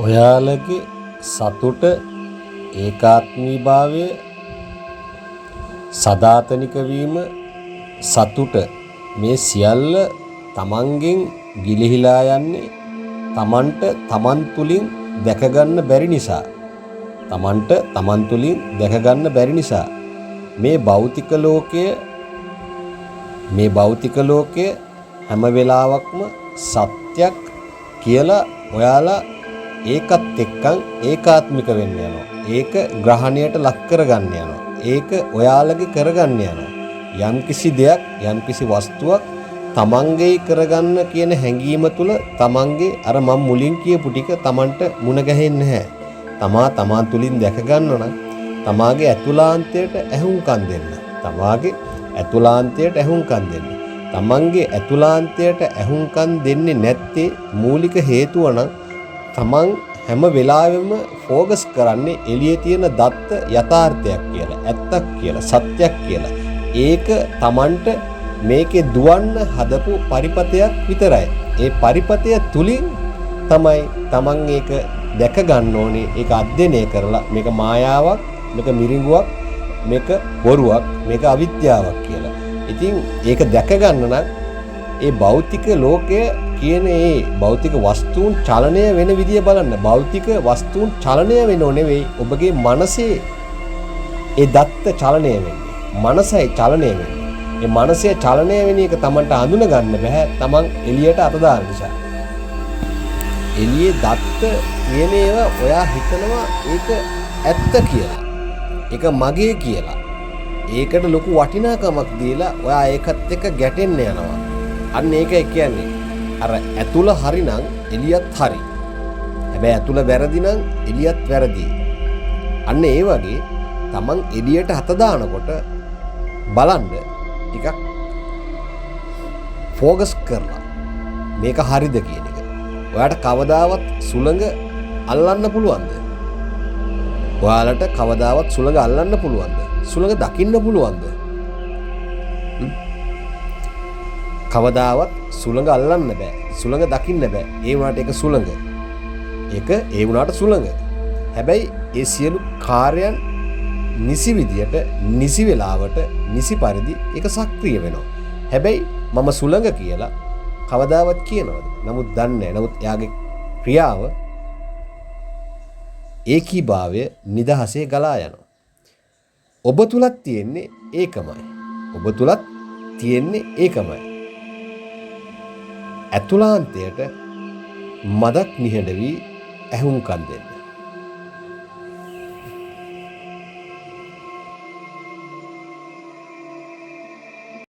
ඔයාලගේ සතුට ඒකාත්මීභාවය සදාතනික වීම සතුට මේ සියල්ල තමන්ගෙන් ගිලිහිලා යන්නේ තමන්ට තමන් තුළින් දැකගන්න බැරි නිසා තමන්ට තමන් තුළින් දැකගන්න බැරි නිසා මේ භෞතික ලෝකය හැම වෙලාවකම සත්‍යක් කියලා ඔයාලා ඒකත් එක්කන් ඒකාත්මික වෙන්න යනවා. ඒක ග්‍රහණයට ලක් කරගන්න යනවා. ඒක ඔයාලගේ කරගන්න යනවා. යම්කිසි දෙයක් යම්කිසි වස්තුවක් තමන්ගේ කරගන්න කියන හැඟීම තුළ තමන්ගේ අර මම මුලින් කියපු ටික තමන්ට මුණ ගැහෙන්නේ නැහැ. තමන් තුලින් දැක ගන්න නම් තමාගේ ඇතුළාන්තයට ඇහුම්කන් දෙන්න. තමන්ගේ ඇතුළාන්තයට ඇහුම්කන් දෙන්නේ නැත්තේ මූලික හේතුව නම් තමන් හැම වෙලාවෙම ફોકસ කරන්නේ එළියේ තියෙන දත්ත යථාර්ථයක් කියලා, ඇත්තක් කියලා, සත්‍යයක් කියලා. ඒක තමන්ට මේකේ දුවන්න හදපු පරිපතයක් විතරයි. ඒ පරිපතය තුලින් තමයි තමන් ඒක දැක ගන්න ඕනේ. ඒක අධ්‍යයනය කරලා මේක මායාවක්, මේක මිරිඟුවක්, මේක බොරුවක්, මේක අවිද්‍යාවක් කියලා. ඉතින් ඒක දැක ගන්න නම් ඒ භෞතික ලෝකය කියන ඒ භෞතික වස්තුන් චලනය වෙන විදිය බලන්න. භෞතික වස්තුන් චලනය වෙනව නෙවෙයි, ඔබගේ මනසේ ඒ දත්ත චලනය වෙන්නේ. මනසයි චලනය වෙන්නේ. ඒ මනසේ චලනය වෙන එක Tamanට අඳුන ගන්න බෑ. Taman එළියට අත දාන නිසා. එළියේ දත්ත කියන ඒවා ඔයා හිතනවා ඒක ඇත්ත කියලා. ඒක මගේ කියලා. ඒකට ලොකු වටිනාකමක් දීලා ඔයා ඒකත් එක්ක ගැටෙන්න යනවා. අන්න ඒකයි කියන්නේ. අර ඇතුළ හරි නම් එළියත් හරි. හැබැයි ඇතුළ වැරදි නම් එළියත් වැරදි. අන්න ඒ වගේ Taman එළියට හත දානකොට බලන්න ටිකක් ફોકસ කරලා මේක හරිද කියන එක. ඔයාට කවදාවත් සුළඟ අල්ලන්න පුළුවන්ද? ඔයාලට කවදාවත් සුළඟ අල්ලන්න පුළුවන්ද? සුළඟ දකින්න පුළුවන්ද? කවදාවත් සුළඟ අල්ලන්න බෑ. සුළඟ දකින්න බෑ. ඒ වුණාට ඒක සුළඟ. ඒ වුණාට සුළඟ. හැබැයි ඒ සියලු කාර්යයන් නිසි විදියට, නිසි වෙලාවට, නිසි පරිදි ඒක සක්‍රිය වෙනවා. හැබැයි මම සුළඟ කියලා කවදාවත් කියනවද? නමුත් දන්නේ නැහැ. නමුත් එයාගේ ක්‍රියාව ඒකීභාවය නිදහසේ ගලා යනවා. ඔබ තුලත් තියෙන්නේ ඒකමයි. ඇතුළාන්තයට මදක් නිහඬ වී ඇහුම්කන් දෙන්න.